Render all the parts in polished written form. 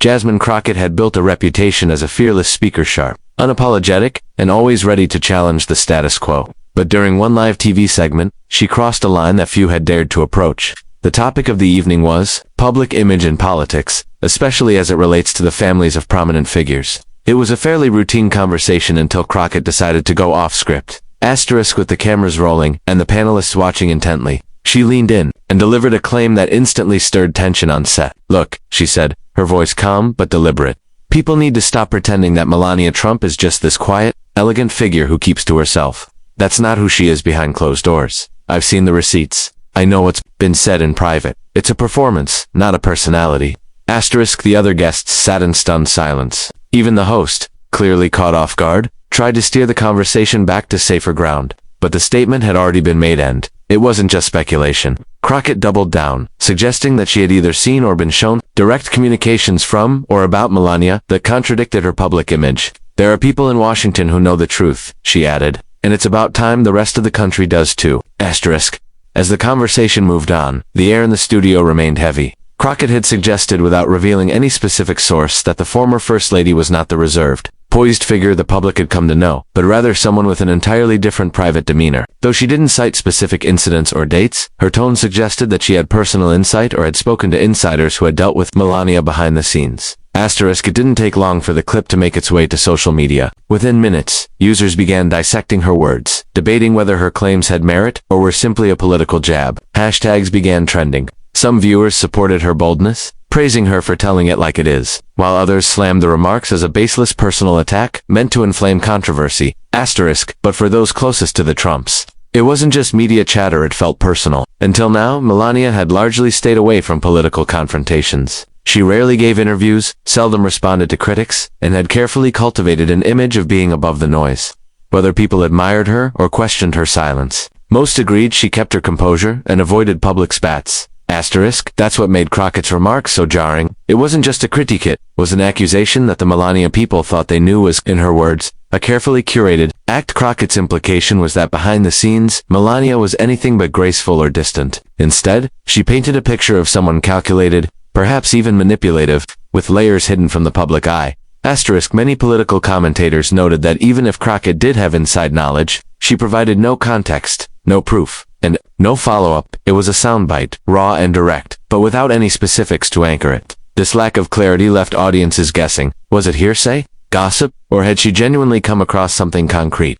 Jasmine Crockett had built a reputation as a fearless speaker, sharp, unapologetic, and always ready to challenge the status quo. But during one live TV segment, she crossed a line that few had dared to approach. The topic of the evening was public image in politics, especially as it relates to the families of prominent figures. It was a fairly routine conversation until Crockett decided to go off script. With the cameras rolling and the panelists watching intently, she leaned in and delivered a claim that instantly stirred tension on set. "Look," she said, her voice calm but deliberate. "People need to stop pretending that Melania Trump is just this quiet, elegant figure who keeps to herself. That's not who she is behind closed doors. I've seen the receipts. I know what's been said in private. It's a performance, not a personality." The other guests sat in stunned silence. Even the host, clearly caught off guard, tried to steer the conversation back to safer ground. But the statement had already been made and it wasn't just speculation. Crockett doubled down, suggesting that she had either seen or been shown direct communications from or about Melania that contradicted her public image. "There are people in Washington who know the truth," she added, "and it's about time the rest of the country does too." As the conversation moved on, the air in the studio remained heavy. Crockett had suggested without revealing any specific source that the former First Lady was not the reserved, poised figure the public had come to know, but rather someone with an entirely different private demeanor. Though she didn't cite specific incidents or dates, her tone suggested that she had personal insight or had spoken to insiders who had dealt with Melania behind the scenes. It didn't take long for the clip to make its way to social media. Within minutes, users began dissecting her words, debating whether her claims had merit or were simply a political jab. Hashtags began trending. Some viewers supported her boldness, praising her for telling it like it is, while others slammed the remarks as a baseless personal attack meant to inflame controversy. But for those closest to the Trumps, it wasn't just media chatter, it felt personal. Until now, Melania had largely stayed away from political confrontations. She rarely gave interviews, seldom responded to critics, and had carefully cultivated an image of being above the noise. Whether people admired her or questioned her silence, most agreed she kept her composure and avoided public spats. That's what made Crockett's remarks so jarring. It wasn't just a critique, it was an accusation that the Melania people thought they knew was, in her words, a carefully curated act. Crockett's implication was that behind the scenes, Melania was anything but graceful or distant. Instead, she painted a picture of someone calculated, perhaps even manipulative, with layers hidden from the public eye. Many political commentators noted that even if Crockett did have inside knowledge, she provided no context, no proof, and no follow-up. It was a soundbite, raw and direct, but without any specifics to anchor it. This lack of clarity left audiences guessing. Was it hearsay, gossip, or had she genuinely come across something concrete?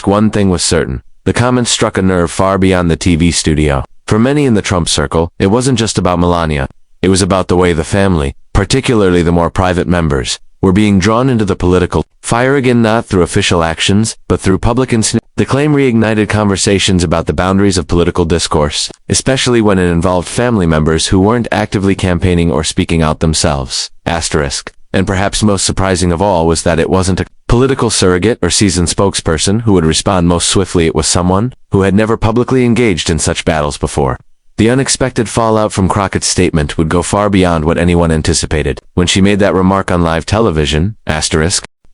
One thing was certain. The comments struck a nerve far beyond the TV studio. For many in the Trump circle, it wasn't just about Melania. It was about the way the family, particularly the more private members, were being drawn into the political fire again, not through official actions, but through public The claim reignited conversations about the boundaries of political discourse, especially when it involved family members who weren't actively campaigning or speaking out themselves. And perhaps most surprising of all was that it wasn't a political surrogate or seasoned spokesperson who would respond most swiftly. It was someone who had never publicly engaged in such battles before. The unexpected fallout from Crockett's statement would go far beyond what anyone anticipated. When she made that remark on live television,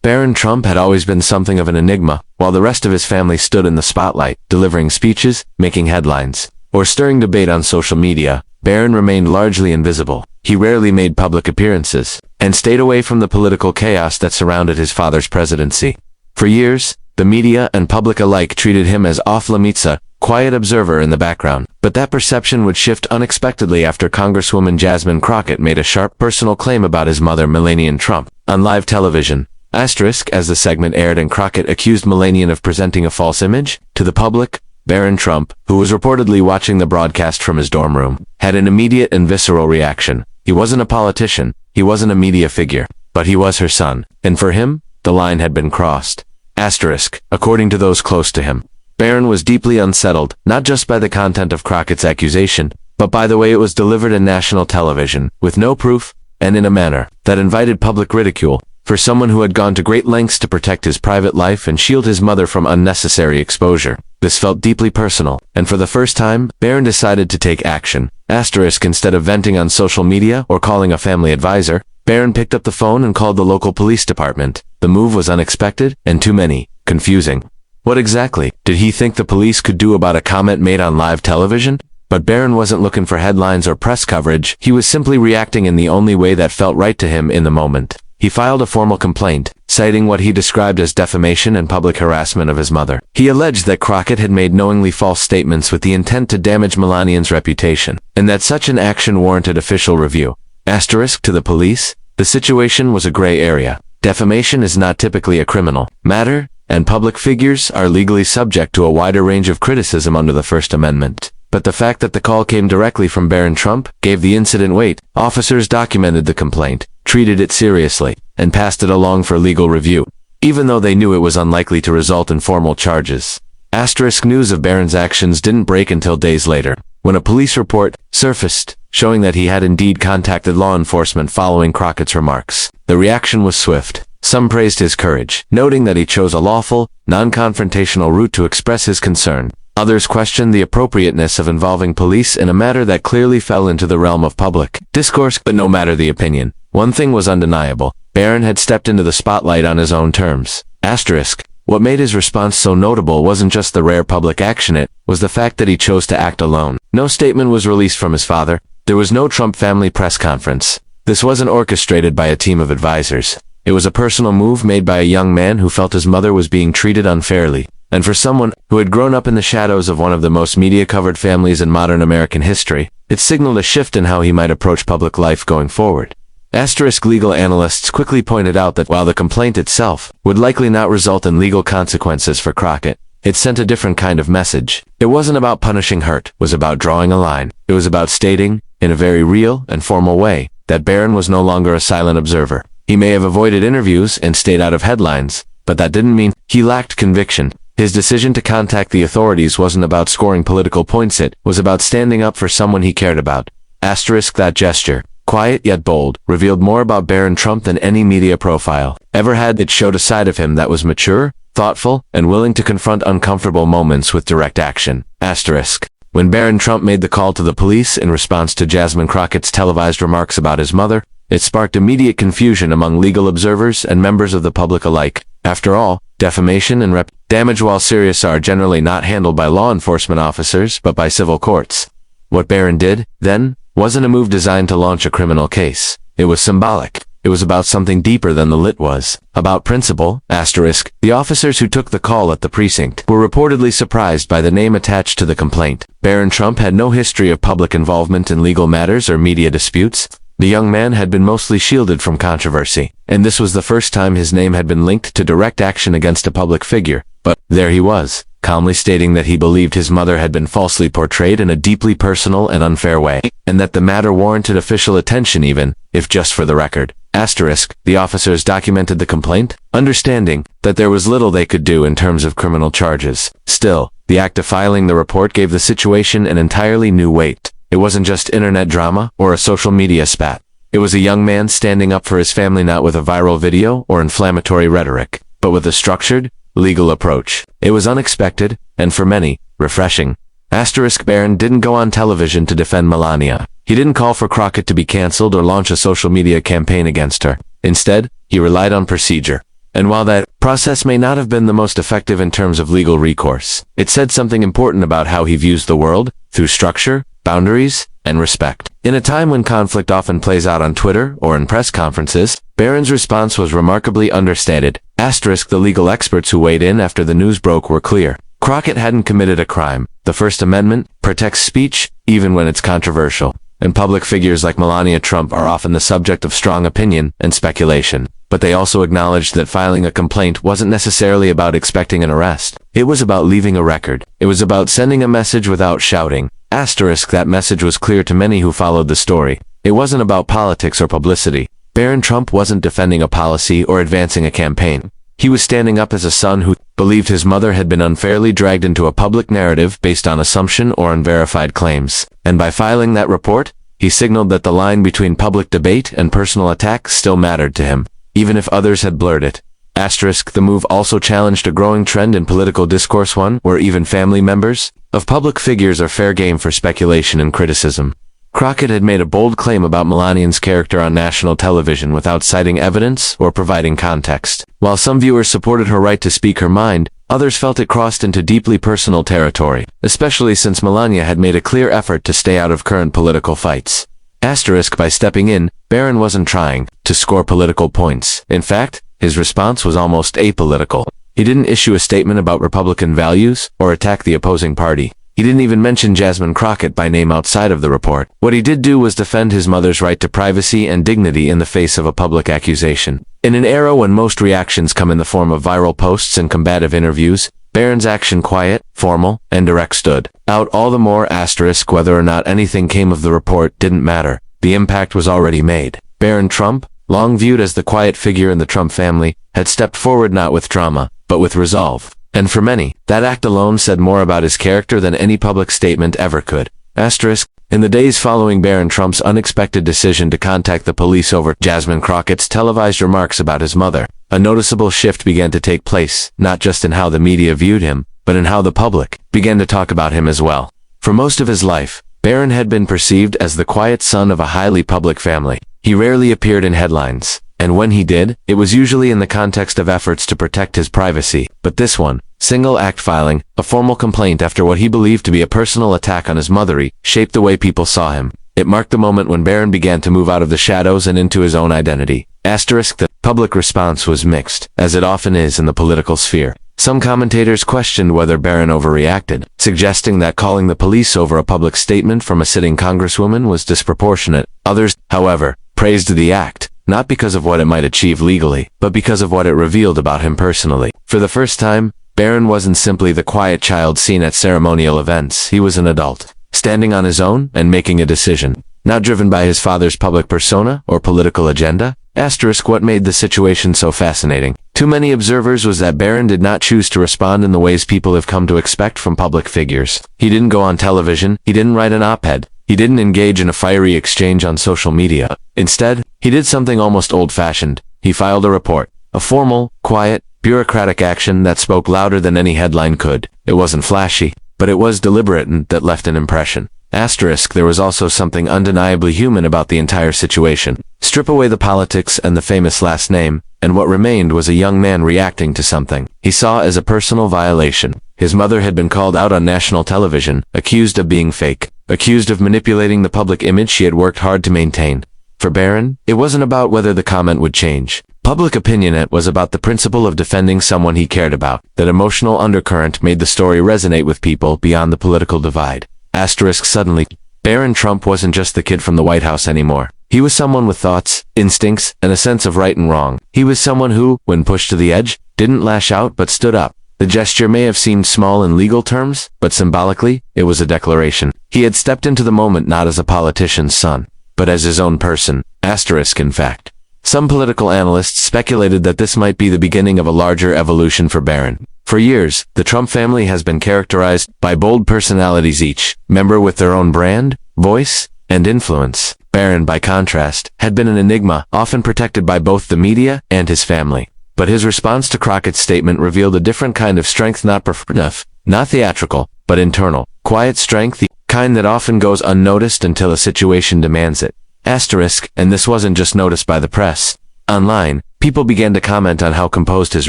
Barron Trump had always been something of an enigma, while the rest of his family stood in the spotlight, delivering speeches, making headlines, or stirring debate on social media. Barron remained largely invisible. He rarely made public appearances, and stayed away from the political chaos that surrounded his father's presidency. For years, the media and public alike treated him as off-limits, quiet observer in the background. But that perception would shift unexpectedly after Congresswoman Jasmine Crockett made a sharp personal claim about his mother, Melania Trump, on live television. As the segment aired and Crockett accused Melania of presenting a false image to the public, Barron Trump, who was reportedly watching the broadcast from his dorm room, had an immediate and visceral reaction. He wasn't a politician, he wasn't a media figure, but he was her son, and for him, the line had been crossed. According to those close to him, Barron was deeply unsettled, not just by the content of Crockett's accusation, but by the way it was delivered in national television, with no proof, and in a manner that invited public ridicule. For someone who had gone to great lengths to protect his private life and shield his mother from unnecessary exposure, this felt deeply personal, and for the first time, Barron decided to take action. Instead of venting on social media or calling a family advisor, Barron picked up the phone and called the local police department. The move was unexpected, and to many, confusing. What exactly did he think the police could do about a comment made on live television? But Barron wasn't looking for headlines or press coverage. He was simply reacting in the only way that felt right to him in the moment. He filed a formal complaint, citing what he described as defamation and public harassment of his mother. He alleged that Crockett had made knowingly false statements with the intent to damage Melania's reputation, and that such an action warranted official review. Asterisk to the police, the situation was a gray area. Defamation is not typically a criminal matter, and public figures are legally subject to a wider range of criticism under the First Amendment. But the fact that the call came directly from Barron Trump gave the incident weight. Officers documented the complaint, treated it seriously, and passed it along for legal review, even though they knew it was unlikely to result in formal charges. Asterisk news of Barron's actions didn't break until days later, when a police report surfaced, showing that he had indeed contacted law enforcement following Crockett's remarks. The reaction was swift. Some praised his courage, noting that he chose a lawful, non-confrontational route to express his concern. Others questioned the appropriateness of involving police in a matter that clearly fell into the realm of public discourse. But no matter the opinion, one thing was undeniable. Barron had stepped into the spotlight on his own terms. Asterisk. What made his response so notable wasn't just the rare public action, it was the fact that he chose to act alone. No statement was released from his father. There was no Trump family press conference. This wasn't orchestrated by a team of advisors. It was a personal move made by a young man who felt his mother was being treated unfairly. And for someone who had grown up in the shadows of one of the most media-covered families in modern American history, it signaled a shift in how he might approach public life going forward. Asterisk legal analysts quickly pointed out that while the complaint itself would likely not result in legal consequences for Crockett, it sent a different kind of message. It wasn't about punishing hurt, it was about drawing a line. It was about stating, in a very real and formal way, that Barron was no longer a silent observer. He may have avoided interviews and stayed out of headlines, but that didn't mean he lacked conviction. His decision to contact the authorities wasn't about scoring political points, it was about standing up for someone he cared about. Asterisk that gesture, quiet yet bold, revealed more about Barron Trump than any media profile ever had. It showed a side of him that was mature, thoughtful, and willing to confront uncomfortable moments with direct action. Asterisk. When Barron Trump made the call to the police in response to Jasmine Crockett's televised remarks about his mother, it sparked immediate confusion among legal observers and members of the public alike. After all, defamation and damage, while serious, are generally not handled by law enforcement officers but by civil courts. What Barron did, then, wasn't a move designed to launch a criminal case. It was symbolic. It was about something deeper than the lit was. About principle. Asterisk. The officers who took the call at the precinct were reportedly surprised by the name attached to the complaint. Barron Trump had no history of public involvement in legal matters or media disputes. The young man had been mostly shielded from controversy, and this was the first time his name had been linked to direct action against a public figure. But there he was, calmly stating that he believed his mother had been falsely portrayed in a deeply personal and unfair way, and that the matter warranted official attention, even if just for the record. Asterisk. The officers documented the complaint, understanding that there was little they could do in terms of criminal charges. Still, the act of filing the report gave the situation an entirely new weight. It wasn't just internet drama or a social media spat. It was a young man standing up for his family, not with a viral video or inflammatory rhetoric, but with a structured, legal approach. It was unexpected, and for many, refreshing. Asterisk. Barron didn't go on television to defend Melania. He didn't call for Crockett to be canceled or launch a social media campaign against her. Instead, he relied on procedure. And while that process may not have been the most effective in terms of legal recourse, it said something important about how he views the world, through structure, boundaries, and respect. In a time when conflict often plays out on Twitter or in press conferences, Barron's response was remarkably understated. Asterisk. The legal experts who weighed in after the news broke were clear. Crockett hadn't committed a crime. The First Amendment protects speech, even when it's controversial. And public figures like Melania Trump are often the subject of strong opinion and speculation. But they also acknowledged that filing a complaint wasn't necessarily about expecting an arrest. It was about leaving a record. It was about sending a message without shouting. Asterisk. That message was clear to many who followed the story. It wasn't about politics or publicity. Barron Trump wasn't defending a policy or advancing a campaign. He was standing up as a son who believed his mother had been unfairly dragged into a public narrative based on assumption or unverified claims. And by filing that report, he signaled that the line between public debate and personal attack still mattered to him, even if others had blurred it. Asterisk. The move also challenged a growing trend in political discourse, one where even family members of public figures are fair game for speculation and criticism. Crockett had made a bold claim about Melania's character on national television without citing evidence or providing context. While some viewers supported her right to speak her mind, Others felt it crossed into deeply personal territory, especially since Melania had made a clear effort to stay out of current political fights. Asterisk, by stepping in, Barron wasn't trying to score political points. In fact, his response was almost apolitical. He didn't issue a statement about Republican values or attack the opposing party. He didn't even mention Jasmine Crockett by name outside of the report. What he did do was defend his mother's right to privacy and dignity in the face of a public accusation. In an era when most reactions come in the form of viral posts and combative interviews, Barron's action, quiet, formal, and direct, stood out all the more. Asterisk, whether or not anything came of the report didn't matter. The impact was already made. Barron Trump, long viewed as the quiet figure in the Trump family, had stepped forward not with drama, but with resolve. And for many, that act alone said more about his character than any public statement ever could. Asterisk, in the days following Barron Trump's unexpected decision to contact the police over Jasmine Crockett's televised remarks about his mother, a noticeable shift began to take place, not just in how the media viewed him, but in how the public began to talk about him as well. For most of his life, Barron had been perceived as the quiet son of a highly public family. He rarely appeared in headlines, and when he did, it was usually in the context of efforts to protect his privacy. But this one, single-act filing, a formal complaint after what he believed to be a personal attack on his mother, shaped the way people saw him. It marked the moment when Barron began to move out of the shadows and into his own identity. Asterisk, the public response was mixed, as it often is in the political sphere. Some commentators questioned whether Barron overreacted, suggesting that calling the police over a public statement from a sitting congresswoman was disproportionate. Others, however, praised the act, not because of what it might achieve legally, but because of what it revealed about him personally. For the first time, Barron wasn't simply the quiet child seen at ceremonial events. He was an adult, standing on his own and making a decision, not driven by his father's public persona or political agenda. Asterisk, what made the situation so fascinating to many observers was that Barron did not choose to respond in the ways people have come to expect from public figures. He didn't go on television, he didn't write an op-ed, he didn't engage in a fiery exchange on social media. Instead, he did something almost old-fashioned. He filed a report, a formal, quiet, bureaucratic action that spoke louder than any headline could. It wasn't flashy, but it was deliberate and that left an impression. Asterisk, there was also something undeniably human about the entire situation. Strip away the politics and the famous last name, and what remained was a young man reacting to something he saw as a personal violation. His mother had been called out on national television, accused of being fake, accused of manipulating the public image she had worked hard to maintain. For Barron, it wasn't about whether the comment would change public opinion. It was about the principle of defending someone he cared about. That emotional undercurrent made the story resonate with people beyond the political divide. Asterisk, suddenly, Barron Trump wasn't just the kid from the White House anymore. He was someone with thoughts, instincts, and a sense of right and wrong. He was someone who, when pushed to the edge, didn't lash out but stood up. The gesture may have seemed small in legal terms, but symbolically, it was a declaration. He had stepped into the moment not as a politician's son, but as his own person. Asterisk, in fact, some political analysts speculated that this might be the beginning of a larger evolution for Barron. For years, the Trump family has been characterized by bold personalities, each member with their own brand, voice, and influence. Barron, by contrast, had been an enigma, often protected by both the media and his family. But his response to Crockett's statement revealed a different kind of strength, not performative, not theatrical, but internal. Quiet strength, the kind that often goes unnoticed until a situation demands it. Asterisk, and this wasn't just noticed by the press. Online, people began to comment on how composed his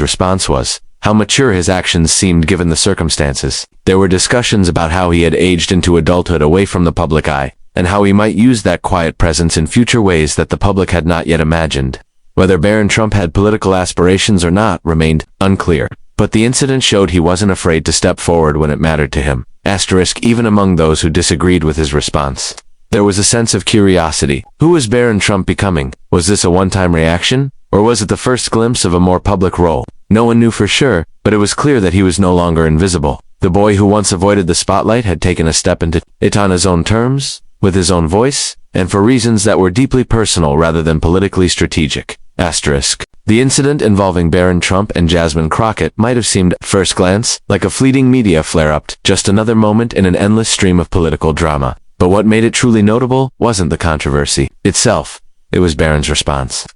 response was, how mature his actions seemed given the circumstances. There were discussions about how he had aged into adulthood away from the public eye, and how he might use that quiet presence in future ways that the public had not yet imagined. Whether Barron Trump had political aspirations or not remained unclear, but the incident showed he wasn't afraid to step forward when it mattered to him. Asterisk, even among those who disagreed with his response, there was a sense of curiosity. Who was Barron Trump becoming? Was this a one-time reaction, or was it the first glimpse of a more public role? No one knew for sure, but it was clear that he was no longer invisible. The boy who once avoided the spotlight had taken a step into it on his own terms, with his own voice, and for reasons that were deeply personal rather than politically strategic. Asterisk. The incident involving Barron Trump and Jasmine Crockett might have seemed, at first glance, like a fleeting media flare-up, just another moment in an endless stream of political drama. But what made it truly notable wasn't the controversy itself. It was Barron's response.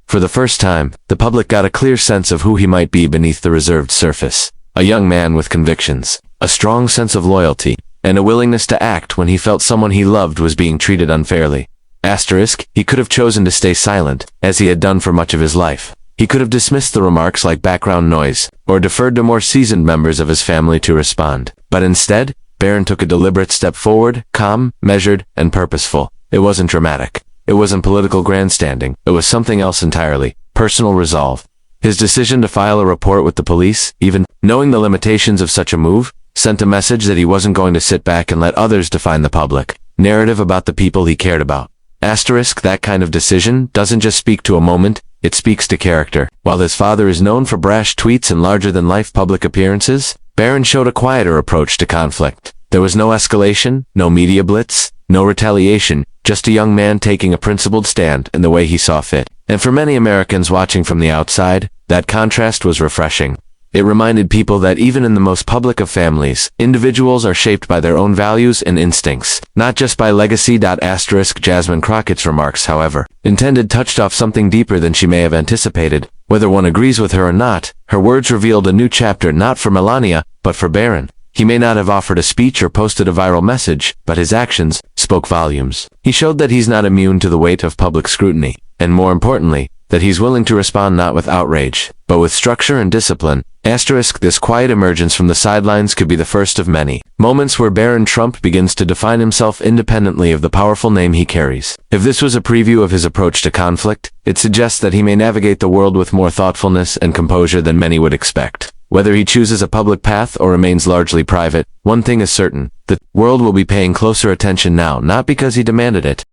For the first time, the public got a clear sense of who he might be beneath the reserved surface. A young man with convictions, a strong sense of loyalty, and a willingness to act when he felt someone he loved was being treated unfairly. Asterisk, he could have chosen to stay silent, as he had done for much of his life. He could have dismissed the remarks like background noise, or deferred to more seasoned members of his family to respond. But instead, Barron took a deliberate step forward, calm, measured, and purposeful. It wasn't dramatic. It wasn't political grandstanding. It was something else entirely: personal resolve. His decision to file a report with the police, even knowing the limitations of such a move, sent a message that he wasn't going to sit back and let others define the public narrative about the people he cared about. Asterisk, that kind of decision doesn't just speak to a moment, it speaks to character. While his father is known for brash tweets and larger-than-life public appearances, Barron showed a quieter approach to conflict. There was no escalation, no media blitz, no retaliation, just a young man taking a principled stand in the way he saw fit. And for many Americans watching from the outside, that contrast was refreshing. It reminded people that even in the most public of families, individuals are shaped by their own values and instincts, not just by legacy. Jasmine Crockett's remarks, however, intended touched off something deeper than she may have anticipated. Whether one agrees with her or not, her words revealed a new chapter not for Melania, but for Barron. He may not have offered a speech or posted a viral message, but his actions spoke volumes. He showed that he's not immune to the weight of public scrutiny, and more importantly, that he's willing to respond not with outrage, but with structure and discipline. Asterisk, this quiet emergence from the sidelines could be the first of many moments where Barron Trump begins to define himself independently of the powerful name he carries. If this was a preview of his approach to conflict, it suggests that he may navigate the world with more thoughtfulness and composure than many would expect. Whether he chooses a public path or remains largely private, one thing is certain: the world will be paying closer attention now, not because he demanded it,